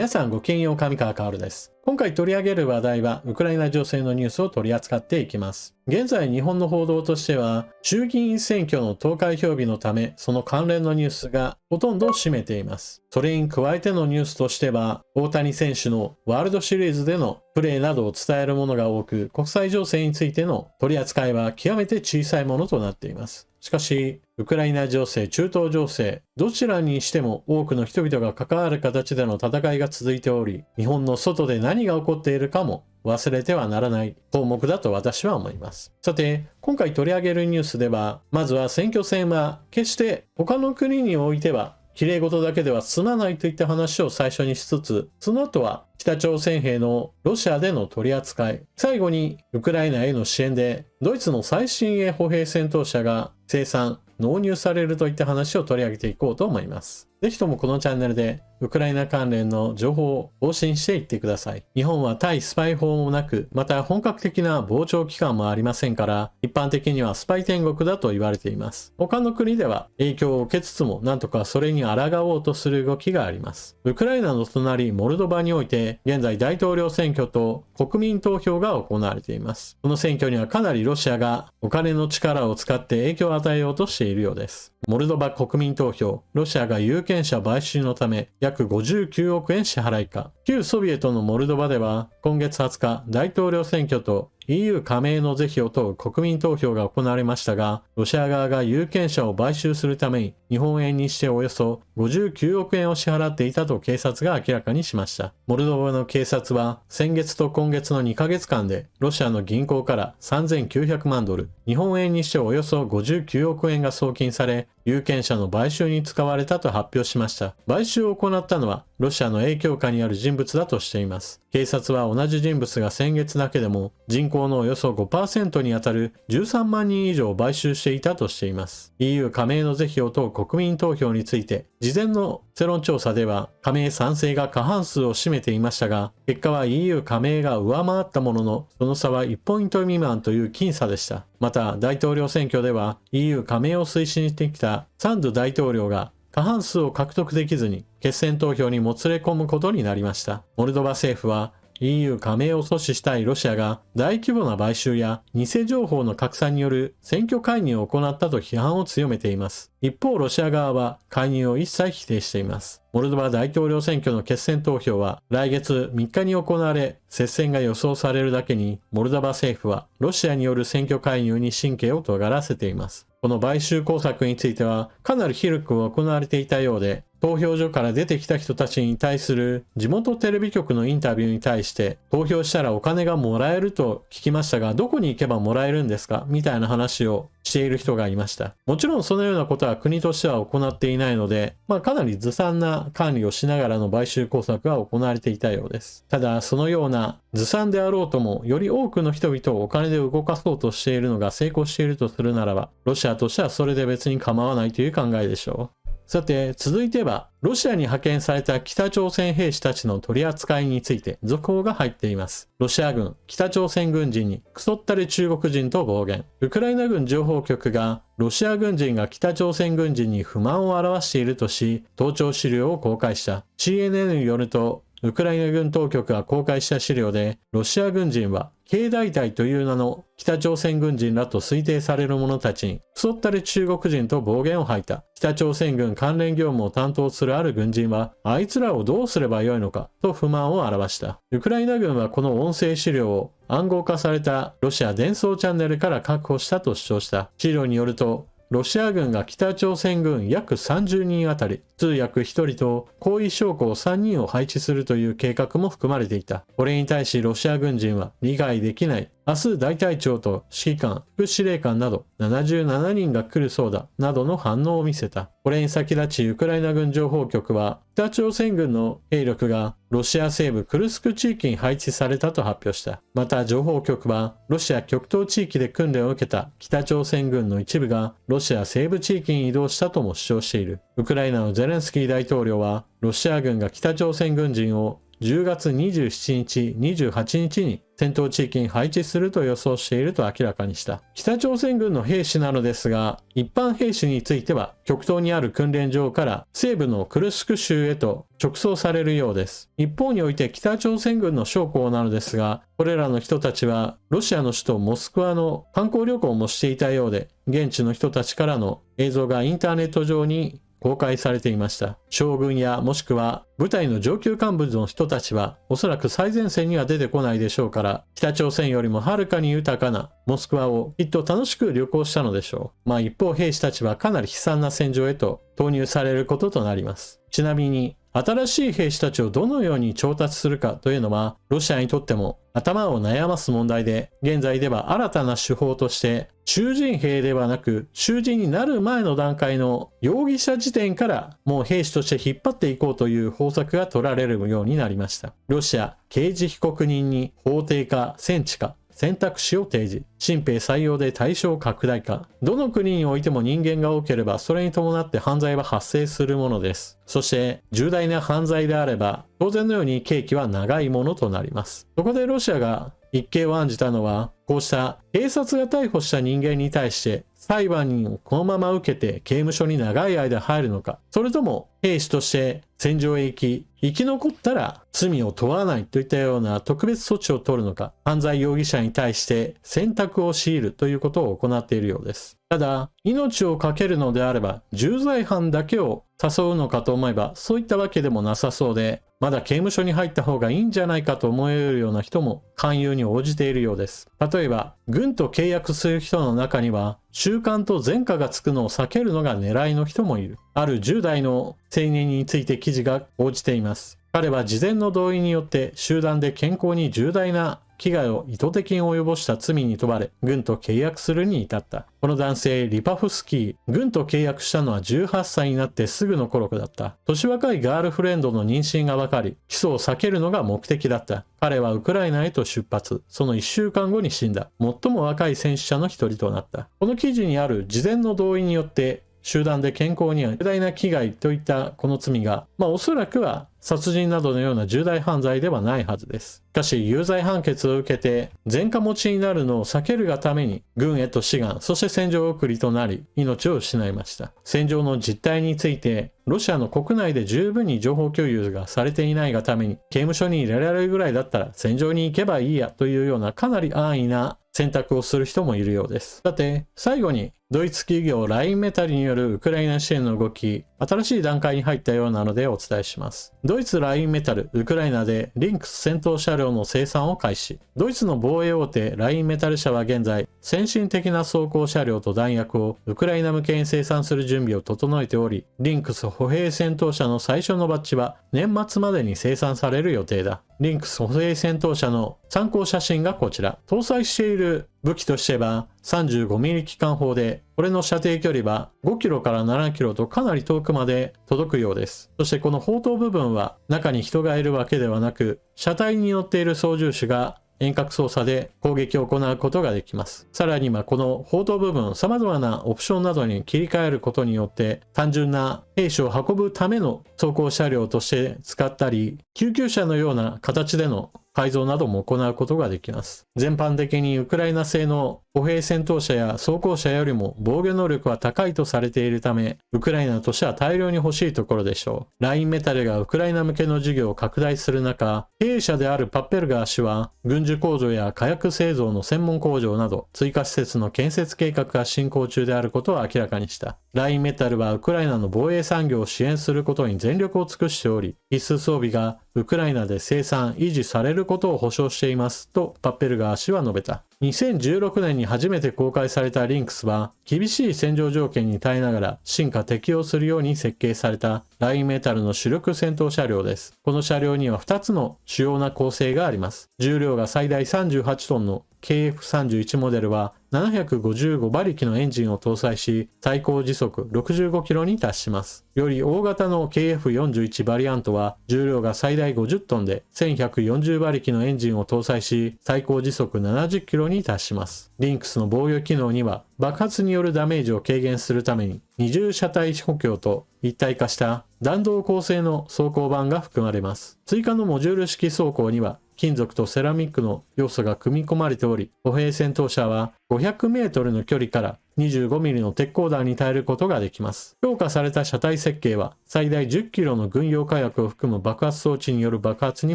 皆さんごきげんよう、上川薫です。今回取り上げる話題はウクライナ情勢のニュースを取り扱っていきます。現在日本の報道としては衆議院選挙の投開票日のためその関連のニュースがほとんどを占めています。それに加えてのニュースとしては大谷選手のワールドシリーズでのプレーなどを伝えるものが多く、国際情勢についての取り扱いは極めて小さいものとなっています。しかし、ウクライナ情勢、中東情勢、どちらにしても多くの人々が関わる形での戦いが続いており、日本の外で何が起こっているかも忘れてはならない項目だと私は思います。さて、今回取り上げるニュースでは、まずは選挙戦は決して他の国においては綺麗事だけでは済まないといった話を最初にしつつ、その後は北朝鮮兵のロシアでの取り扱い、最後にウクライナへの支援でドイツの最新鋭歩兵戦闘車が生産、納入されるといった話を取り上げていこうと思います。ぜひともこのチャンネルでウクライナ関連の情報を更新していってください。日本は対スパイ法もなく、また本格的な防諜機関もありませんから、一般的にはスパイ天国だと言われています。他の国では影響を受けつつもなんとかそれに抗おうとする動きがあります。ウクライナの隣モルドバにおいて現在大統領選挙と国民投票が行われています。この選挙にはかなりロシアがお金の力を使って影響を与えようとしているようです。モルドバ国民投票、ロシアが有権者買収のため約59億円支払いか。旧ソビエトのモルドバでは今月20日大統領選挙とEU 加盟の是非を問う国民投票が行われましたが、ロシア側が有権者を買収するために日本円にしておよそ59億円を支払っていたと警察が明らかにしました。モルドバの警察は先月と今月の2ヶ月間でロシアの銀行から3900万ドル、日本円にしておよそ59億円が送金され、有権者の買収に使われたと発表しました。買収を行ったのはロシアの影響下にある人物だとしています。警察は同じ人物が先月だけでも人口のおよそ 5% にあたる13万人以上買収していたとしています。EU 加盟の是非を問う国民投票について、事前の世論調査では加盟賛成が過半数を占めていましたが、結果は EU 加盟が上回ったものの、その差は1ポイント未満という僅差でした。また、大統領選挙では EU 加盟を推進してきたサンドゥ大統領が過半数を獲得できずに決選投票にもつれ込むことになりました。モルドバ政府はEU 加盟を阻止したいロシアが大規模な買収や偽情報の拡散による選挙介入を行ったと批判を強めています。一方、ロシア側は介入を一切否定しています。モルドバ大統領選挙の決選投票は来月3日に行われ、接戦が予想されるだけに、モルドバ政府はロシアによる選挙介入に神経を尖らせています。この買収工作についてはかなり広く行われていたようで、投票所から出てきた人たちに対する地元テレビ局のインタビューに対して、投票したらお金がもらえると聞きましたが、どこに行けばもらえるんですかみたいな話をしている人がいました。もちろんそのようなことは国としては行っていないので、かなりずさんな管理をしながらの買収工作が行われていたようです。ただ、そのようなずさんであろうとも、より多くの人々をお金で動かそうとしているのが成功しているとするならば、ロシアとしてはそれで別に構わないという考えでしょう。さて、続いては、ロシアに派遣された北朝鮮兵士たちの取り扱いについて続報が入っています。ロシア軍、北朝鮮軍人にクソったれ中国人と暴言。ウクライナ軍情報局がロシア軍人が北朝鮮軍人に不満を表しているとし、盗聴資料を公開した。CNN によると、ウクライナ軍当局が公開した資料で、ロシア軍人はK大隊という名の北朝鮮軍人らと推定される者たちにクソったれ中国人と暴言を吐いた。北朝鮮軍関連業務を担当するある軍人は、あいつらをどうすればよいのかと不満を表した。ウクライナ軍はこの音声資料を暗号化されたロシア伝送チャンネルから確保したと主張した。資料によると、ロシア軍が北朝鮮軍約30人あたり、通訳1人と高位将校3人を配置するという計画も含まれていた。これに対しロシア軍人は理解できない。明日大隊長と指揮官、副司令官など77人が来るそうだ、などの反応を見せた。これに先立ちウクライナ軍情報局は、北朝鮮軍の兵力がロシア西部クルスク地域に配置されたと発表した。また情報局は、ロシア極東地域で訓練を受けた北朝鮮軍の一部がロシア西部地域に移動したとも主張している。ウクライナのゼレンスキー大統領は、ロシア軍が北朝鮮軍人を10月27日、28日に戦闘地域に配置すると予想していると明らかにした。北朝鮮軍の兵士なのですが、一般兵士については極東にある訓練場から西部のクルスク州へと直送されるようです。一方において北朝鮮軍の将校なのですが、これらの人たちはロシアの首都モスクワの観光旅行もしていたようで、現地の人たちからの映像がインターネット上に公開されていました。将軍やもしくは部隊の上級幹部の人たちはおそらく最前線には出てこないでしょうから、北朝鮮よりもはるかに豊かなモスクワをきっと楽しく旅行したのでしょう。一方兵士たちはかなり悲惨な戦場へと投入されることとなります。ちなみに新しい兵士たちをどのように調達するかというのはロシアにとっても頭を悩ます問題で、現在では新たな手法として囚人兵ではなく囚人になる前の段階の容疑者時点からもう兵士として引っ張っていこうという方策が取られるようになりました。ロシア刑事被告人に法廷か戦地か選択肢を提示。新兵採用で対象拡大化。どの国においても人間が多ければそれに伴って犯罪は発生するものです。そして重大な犯罪であれば当然のように刑期は長いものとなります。そこでロシアが一計を案じたのは、こうした警察が逮捕した人間に対して裁判をこのまま受けて刑務所に長い間入るのか、それとも兵士として戦場へ行き生き残ったら罪を問わないといったような特別措置を取るのか、犯罪容疑者に対して選択を強いるということを行っているようです。ただ命を懸けるのであれば重罪犯だけを誘うのかと思えばそういったわけでもなさそうで、まだ刑務所に入った方がいいんじゃないかと思えるような人も勧誘に応じているようです。例えば軍と契約する人の中には習慣と前科がつくのを避けるのが狙いの人もいる。ある10代の青年について記事が報じています。彼は事前の同意によって集団で健康に重大な危害を意図的に及ぼした罪に問われ、軍と契約するに至った。この男性、リパフスキー、軍と契約したのは18歳になってすぐの頃だった。年若いガールフレンドの妊娠が分かり、起訴を避けるのが目的だった。彼はウクライナへと出発。その1週間後に死んだ。最も若い戦死者の一人となった。この記事にある事前の同意によって、集団で健康には重大な危害といったこの罪が、おそらくは殺人などのような重大犯罪ではないはずです。しかし有罪判決を受けて前科持ちになるのを避けるがために軍へと志願、そして戦場送りとなり命を失いました。戦場の実態についてロシアの国内で十分に情報共有がされていないがために、刑務所に入れられるぐらいだったら戦場に行けばいいやというようなかなり安易な選択をする人もいるようです。さて最後にドイツ企業ラインメタルによるウクライナ支援の動き、新しい段階に入ったようなのでお伝えします。ドイツラインメタル、ウクライナでリンクス戦闘車両の生産を開始。ドイツの防衛大手ラインメタル社は現在、先進的な装甲車両と弾薬をウクライナ向けに生産する準備を整えており、リンクス歩兵戦闘車の最初のバッジは年末までに生産される予定だ。リンクス歩兵戦闘車の参考写真がこちら。搭載している武器としては 35mm 機関砲で、これの射程距離は5キロから7キロとかなり遠くまで届くようです。そしてこの砲塔部分は中に人がいるわけではなく、車体に乗っている操縦手が遠隔操作で攻撃を行うことができます。さらにこの砲塔部分、様々なオプションなどに切り替えることによって単純な兵士を運ぶための装甲車両として使ったり、救急車のような形での改造なども行うことができます。全般的にウクライナ製の歩兵戦闘車や装甲車よりも防御能力は高いとされているため、ウクライナとしては大量に欲しいところでしょう。ラインメタルがウクライナ向けの事業を拡大する中、経営者であるパッペルガー氏は、軍需工場や火薬製造の専門工場など追加施設の建設計画が進行中であることを明らかにした。ラインメタルはウクライナの防衛産業を支援することに全力を尽くしており、必須装備がウクライナで生産・維持されることを保証していますとパッペルガー氏は述べた。2016年に初めて公開されたリンクスは、厳しい戦場条件に耐えながら進化適応するように設計されたラインメタルの主力戦闘車両です。この車両には2つの主要な構成があります。重量が最大38トンの KF31 モデルは755馬力のエンジンを搭載し、最高時速65キロに達します。より大型の KF41 バリアントは重量が最大50トンで1140馬力のエンジンを搭載し、最高時速70キロ量に達します。リンクスの防御機能には爆発によるダメージを軽減するために二重車体補強と一体化した弾道構成の装甲板が含まれます。追加のモジュール式装甲には金属とセラミックの要素が組み込まれており、歩兵戦闘車は500メートルの距離から25ミリの鉄鋼弾に耐えることができます。強化された車体設計は最大10キロの軍用火薬を含む爆発装置による爆発に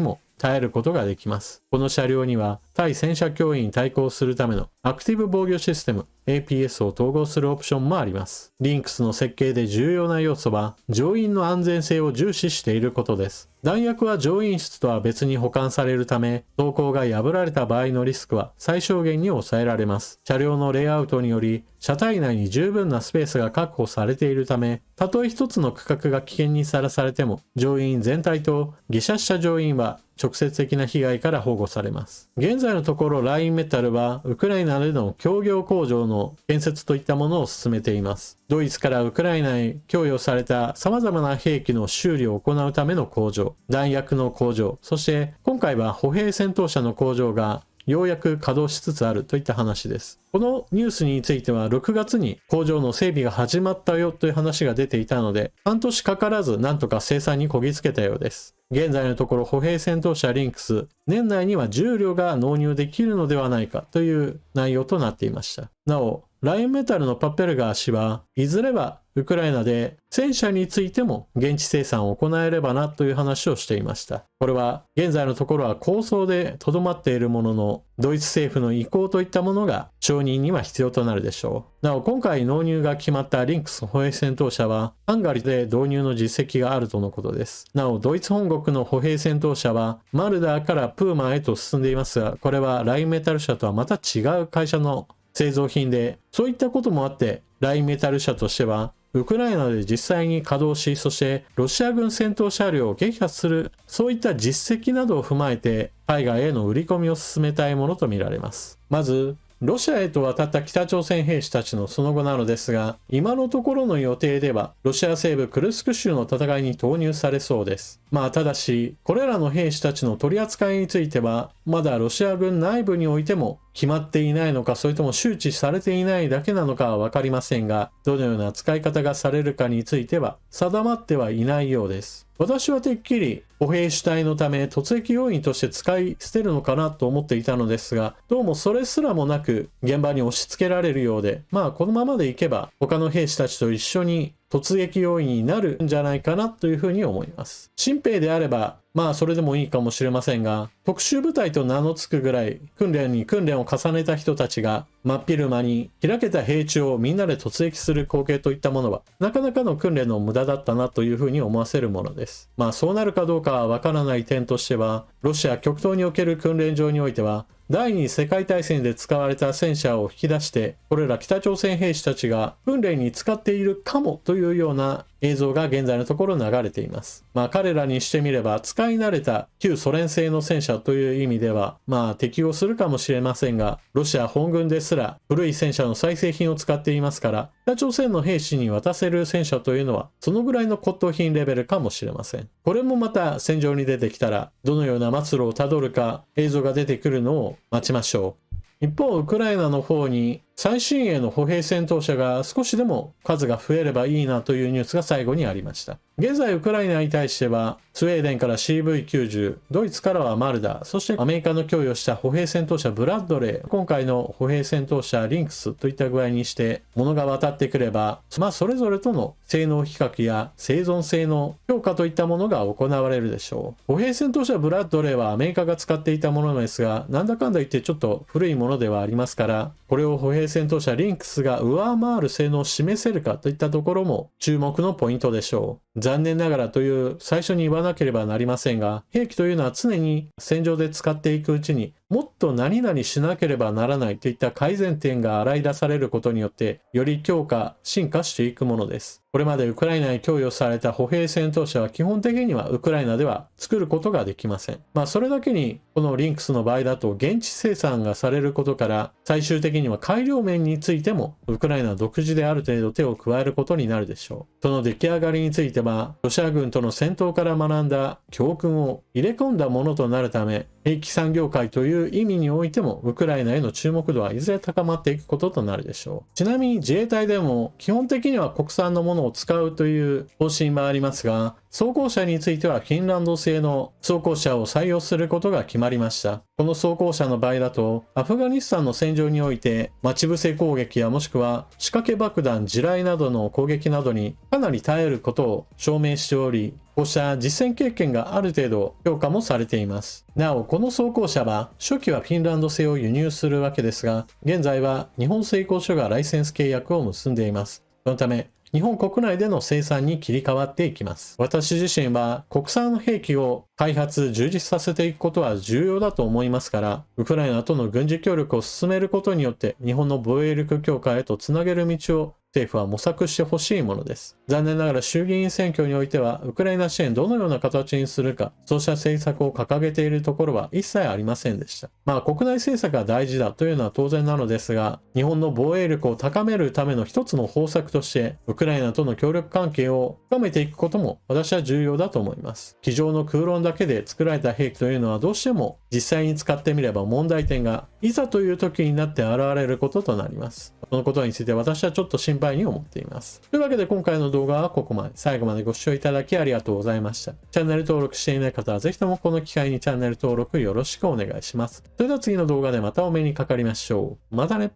も耐えることができます。この車両には対戦車脅威に対抗するためのアクティブ防御システム APS を統合するオプションもあります。リンクスの設計で重要な要素は乗員の安全性を重視していることです。弾薬は乗員室とは別に保管されるため、装甲が破られた場合のリスクは最小限に抑えられます。車両のレイアウトにより車体内に十分なスペースが確保されているため、たとえ一つの区画が危険にさらされても、乗員全体と下車した乗員は直接的な被害から保護されます。現在のところラインメタルはウクライナでの協業工場の建設といったものを進めています。ドイツからウクライナへ供与された様々な兵器の修理を行うための工場、弾薬の工場、そして今回は歩兵戦闘車の工場がようやく稼働しつつあるといった話です。このニュースについては6月に工場の整備が始まったよという話が出ていたので、半年かからずなんとか生産にこぎつけたようです。現在のところ歩兵戦闘車リンクス、年内には重量が納入できるのではないかという内容となっていました。なお、ラインメタルのパッペルガー氏はいずれはウクライナで戦車についても現地生産を行えればなという話をしていました。これは現在のところは構想でとどまっているものの、ドイツ政府の意向といったものが承認には必要となるでしょう。なお今回納入が決まったリンクス歩兵戦闘車はハンガリーで導入の実績があるとのことです。なおドイツ本国の歩兵戦闘車はマルダーからプーマンへと進んでいますが、これはラインメタル車とはまた違う会社の製造品で、そういったこともあってラインメタル社としてはウクライナで実際に稼働し、そしてロシア軍戦闘車両を撃破する、そういった実績などを踏まえて海外への売り込みを進めたいものとみられます。まずロシアへと渡った北朝鮮兵士たちのその後なのですが、今のところの予定ではロシア西部クルスク州の戦いに投入されそうです。ただしこれらの兵士たちの取り扱いについてはまだロシア軍内部においても決まっていないのか、それとも周知されていないだけなのかは分かりませんが、どのような使い方がされるかについては定まってはいないようです。私はてっきり歩兵主体のため突撃要員として使い捨てるのかなと思っていたのですが、どうもそれすらもなく現場に押し付けられるようで、このままでいけば他の兵士たちと一緒に突撃要員になるんじゃないかなというふうに思います。新兵であればそれでもいいかもしれませんが、特殊部隊と名の付くぐらい訓練に訓練を重ねた人たちが真っ昼間に開けた平地をみんなで突撃する光景といったものはなかなかの訓練の無駄だったなというふうに思わせるものです。そうなるかどうかはわからない点としては、ロシア極東における訓練場においては第二次世界大戦で使われた戦車を引き出して、これら北朝鮮兵士たちが訓練に使っているかもというような映像が現在のところ流れています。彼らにしてみれば使い慣れた旧ソ連製の戦車という意味では適応するかもしれませんが、ロシア本軍ですら古い戦車の再製品を使っていますから、北朝鮮の兵士に渡せる戦車というのはそのぐらいの骨董品レベルかもしれません。これもまた戦場に出てきたらどのような末路をたどるか映像が出てくるのを待ちましょう。一方ウクライナの方に最新鋭の歩兵戦闘車が少しでも数が増えればいいなというニュースが最後にありました。現在ウクライナに対してはスウェーデンから CV90、ドイツからはマルダ、そしてアメリカの供与した歩兵戦闘車ブラッドレー、今回の歩兵戦闘車リンクスといった具合にして物が渡ってくれば、それぞれとの性能比較や生存性の評価といったものが行われるでしょう。歩兵戦闘車ブラッドレーはアメリカが使っていたものですが、なんだかんだ言ってちょっと古いものではありますから、これを歩兵戦闘車リンクスが上回る性能を示せるかといったところも注目のポイントでしょう。残念ながらという最初に言わなければなりませんが、兵器というのは常に戦場で使っていくうちにもっと何々しなければならないといった改善点が洗い出されることによってより強化進化していくものです。これまでウクライナに供与された歩兵戦闘車は基本的にはウクライナでは作ることができません。それだけにこのリンクスの場合だと現地生産がされることから、最終的には改良面についてもウクライナ独自である程度手を加えることになるでしょう。その出来上がりについてはロシア軍との戦闘から学んだ教訓を入れ込んだものとなるため、兵器産業界という意味においてもウクライナへの注目度はいずれ高まっていくこととなるでしょう。ちなみに自衛隊でも基本的には国産のものを使うという方針もありますが、装甲車についてはフィンランド製の装甲車を採用することが決まりました。この装甲車の場合だと、アフガニスタンの戦場において待ち伏せ攻撃やもしくは仕掛け爆弾、地雷などの攻撃などにかなり耐えることを証明しており、こうした実戦経験がある程度評価もされています。なお、この装甲車は初期はフィンランド製を輸入するわけですが、現在は日本製鋼所がライセンス契約を結んでいます。そのため、日本国内での生産に切り替わっていきます。私自身は国産兵器を開発、充実させていくことは重要だと思いますから、ウクライナとの軍事協力を進めることによって日本の防衛力強化へとつなげる道を政府は模索してほしいものです。残念ながら衆議院選挙においては、ウクライナ支援どのような形にするか、そうした政策を掲げているところは一切ありませんでした。国内政策が大事だというのは当然なのですが、日本の防衛力を高めるための一つの方策として、ウクライナとの協力関係を深めていくことも私は重要だと思います。机上の空論だけで作られた兵器というのはどうしても実際に使ってみれば問題点がいざという時になって現れることとなります。このことについて私はちょっと心配に思っています。というわけで今回の動画はここまで。最後までご視聴いただきありがとうございました。チャンネル登録していない方はぜひともこの機会にチャンネル登録よろしくお願いします。それでは次の動画でまたお目にかかりましょう。またね。